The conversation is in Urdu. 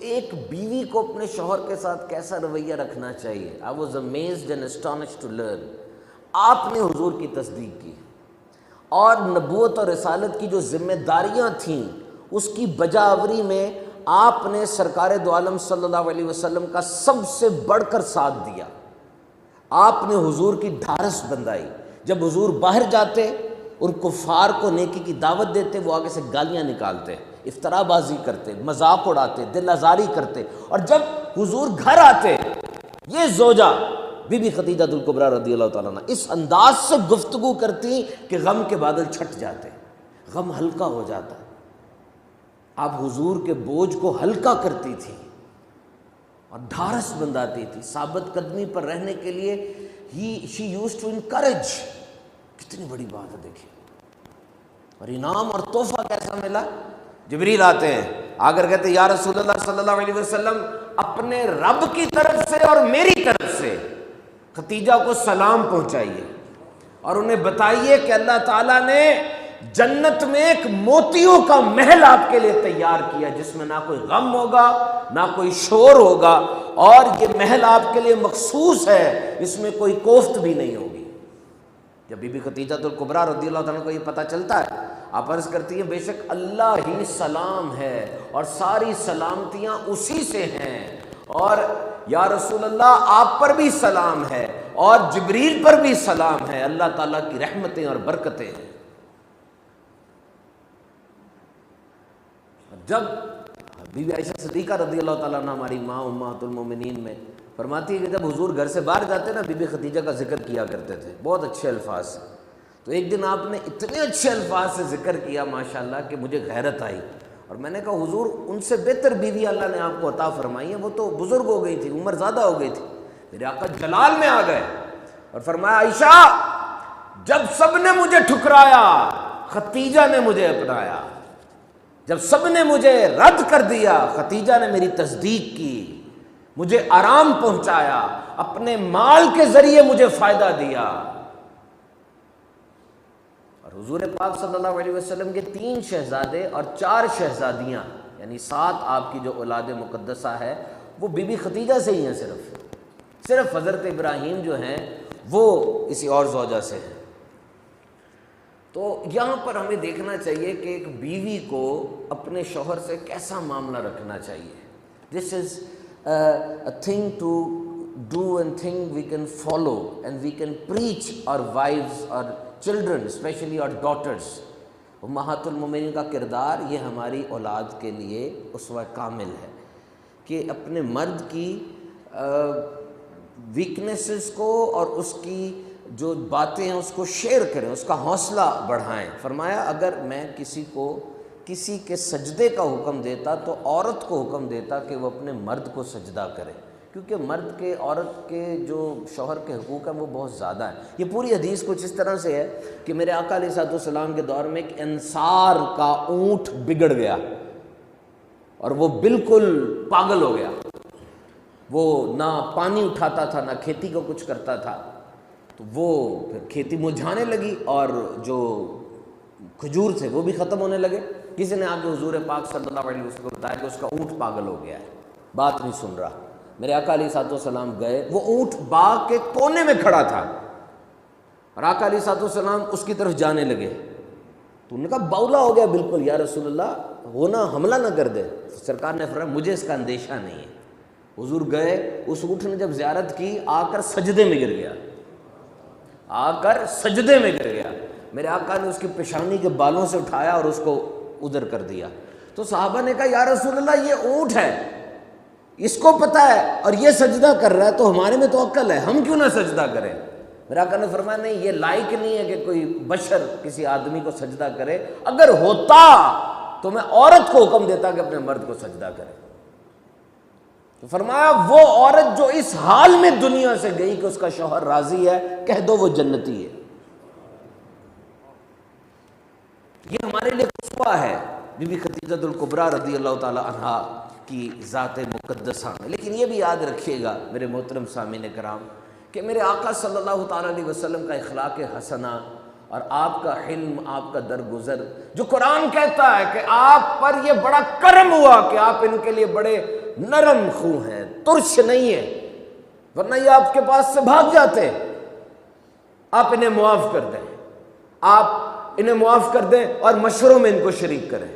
ایک بیوی کو اپنے شوہر کے ساتھ کیسا رویہ رکھنا چاہیے. I was amazed and astonished to learn. آپ نے حضور کی تصدیق کی اور نبوت اور رسالت کی جو ذمہ داریاں تھیں اس کی بجاوری میں آپ نے سرکار دو عالم صلی اللہ علیہ وسلم کا سب سے بڑھ کر ساتھ دیا. آپ نے حضور کی ڈھارس بندھائی. جب حضور باہر جاتے ان کفار کو نیکی کی دعوت دیتے، وہ آگے سے گالیاں نکالتے، افترا بازی کرتے، مذاق اڑاتے، دل آزاری کرتے. اور جب حضور گھر آتے، یہ زوجہ بی بی خدیجہ الکبریٰ رضی اللہ تعالیٰ عنہ اس انداز سے گفتگو کرتی کہ غم کے بادل چھٹ جاتے، غم ہلکا ہو جاتا. آپ حضور کے بوجھ کو ہلکا کرتی تھی اور ڈھارس بندھاتی تھی. ثابت قدمی پر رہنے کے لیے شی یوزڈ ٹو انکریج. کتنی بڑی بات ہے دیکھیے. اور انعام اور تحفہ کیسا ملا؟ جبریل آتے ہیں، آ کر کہتے یا رسول اللہ صلی اللہ علیہ وسلم اپنے رب کی طرف سے اور میری طرف سے خدیجہ کو سلام پہنچائیے اور انہیں بتائیے کہ اللہ تعالیٰ نے جنت میں ایک موتیوں کا محل آپ کے لیے تیار کیا جس میں نہ کوئی غم ہوگا نہ کوئی شور ہوگا، اور یہ محل آپ کے لیے مخصوص ہے، اس میں کوئی کوفت بھی نہیں ہوگی. جب بی بی خدیجہ الکبریٰ رضی اللہ تعالیٰ کو یہ پتہ چلتا ہے، آپ عرض کرتی ہیں بے شک اللہ ہی سلام ہے اور ساری سلامتیاں اسی سے ہیں، اور یا رسول اللہ آپ پر بھی سلام ہے اور جبریل پر بھی سلام ہے، اللہ تعالیٰ کی رحمتیں اور برکتیں ہیں. جب بی بی عائشہ صدیقہ رضی اللہ تعالیٰ عنہ ہماری ماں امہات المومنین میں فرماتی ہے کہ جب حضور گھر سے باہر جاتے نا، بی بی خدیجہ کا ذکر کیا کرتے تھے بہت اچھے الفاظ سے. تو ایک دن آپ نے اتنے اچھے الفاظ سے ذکر کیا ماشاءاللہ کہ مجھے غیرت آئی، اور میں نے کہا حضور ان سے بہتر بیوی اللہ نے آپ کو عطا فرمائی ہے، وہ تو بزرگ ہو گئی تھی، عمر زیادہ ہو گئی تھی. میرے آقا جلال میں آ گئے اور فرمایا عائشہ جب سب نے مجھے ٹھکرایا خدیجہ نے مجھے اپنایا، جب سب نے مجھے رد کر دیا خدیجہ نے میری تصدیق کی، مجھے آرام پہنچایا، اپنے مال کے ذریعے مجھے فائدہ دیا. اور حضور پاک صلی اللہ علیہ وسلم کے 3 شہزادے اور 4 شہزادیاں، یعنی 7 آپ کی جو اولاد مقدسہ ہے وہ بی بی خدیجہ سے ہی ہیں. صرف حضرت ابراہیم جو ہیں وہ کسی اور زوجہ سے ہیں. تو یہاں پر ہمیں دیکھنا چاہیے کہ ایک بیوی کو اپنے شوہر سے کیسا معاملہ رکھنا چاہیے. دس از a thing to do and thing we can follow and we can preach our wives, our children, especially our daughters. امہات المومنین کا کردار یہ ہماری اولاد کے لیے اسوہ کامل ہے کہ اپنے مرد کی ویکنیسز کو اور اس کی جو باتیں ہیں اس کو شیئر کریں، اس کا حوصلہ بڑھائیں. فرمایا اگر میں کسی کے سجدے کا حکم دیتا تو عورت کو حکم دیتا کہ وہ اپنے مرد کو سجدہ کرے، کیونکہ مرد کے عورت کے جو شوہر کے حقوق ہیں وہ بہت زیادہ ہیں. یہ پوری حدیث کچھ اس طرح سے ہے کہ میرے آقا علیہ الصلوۃ والسلام کے دور میں ایک انصار کا اونٹ بگڑ گیا اور وہ بالکل پاگل ہو گیا. وہ نہ پانی اٹھاتا تھا نہ کھیتی کو کچھ کرتا تھا. تو وہ پھر کھیتی مرجھانے لگی اور جو کھجور تھے وہ بھی ختم ہونے لگے. کسی نے آ کے حضور پاک صلی اللہ علیہ وسلم کو بتایا کہ اس کا اونٹ پاگل ہو گیا ہے، بات نہیں سن رہا. میرے آقا علیہ الصلوۃ والسلام گئے، وہ اونٹ باغ کے کونے میں کھڑا تھا اور آقا علیہ الصلوۃ والسلام اس کی طرف جانے لگے. تو انہوں نے کہا باولا ہو گیا بالکل یا رسول اللہ، وہ نہ حملہ نہ کر دے. سرکار نے فرمایا مجھے اس کا اندیشہ نہیں ہے. حضور گئے، اس اونٹ نے جب زیارت کی آ کر سجدے میں گر گیا، سجدے میں گر گیا. میرے آقا نے اس کی پیشانی کے بالوں سے اٹھایا اور اس کو ادھر کر دیا. تو صحابہ نے کہا یا رسول اللہ یہ اونٹ ہے، اس کو پتہ ہے اور یہ سجدہ کر رہا ہے، تو ہمارے میں تو عقل ہے، ہم کیوں نہ سجدہ کریں. میرے آقا نے فرمایا نہیں، یہ لائق نہیں ہے کہ کوئی بشر کسی آدمی کو سجدہ کرے. اگر ہوتا تو میں عورت کو حکم دیتا کہ اپنے مرد کو سجدہ کرے. تو فرمایا وہ عورت جو اس حال میں دنیا سے گئی کہ اس کا شوہر راضی ہے، کہہ دو وہ جنتی ہے. یہ ہمارے لیے قصبہ ہے بی بی خدیجہ الکبریٰ رضی اللہ تعالی عنہا کی ذات مقدسہ میں. لیکن یہ بھی یاد رکھیے گا میرے محترم سامعین کرام کہ میرے آقا صلی اللہ تعالی علیہ وسلم کا اخلاق حسنہ اور آپ کا حلم، آپ کا درگزر، جو قرآن کہتا ہے کہ آپ پر یہ بڑا کرم ہوا کہ آپ ان کے لیے بڑے نرم خو ہیں، ترش نہیں ہیں، ورنہ یہ آپ کے پاس سے بھاگ جاتے. آپ انہیں معاف کر دیں، آپ انہیں معاف کر دیں اور مشوروں میں ان کو شریک کریں.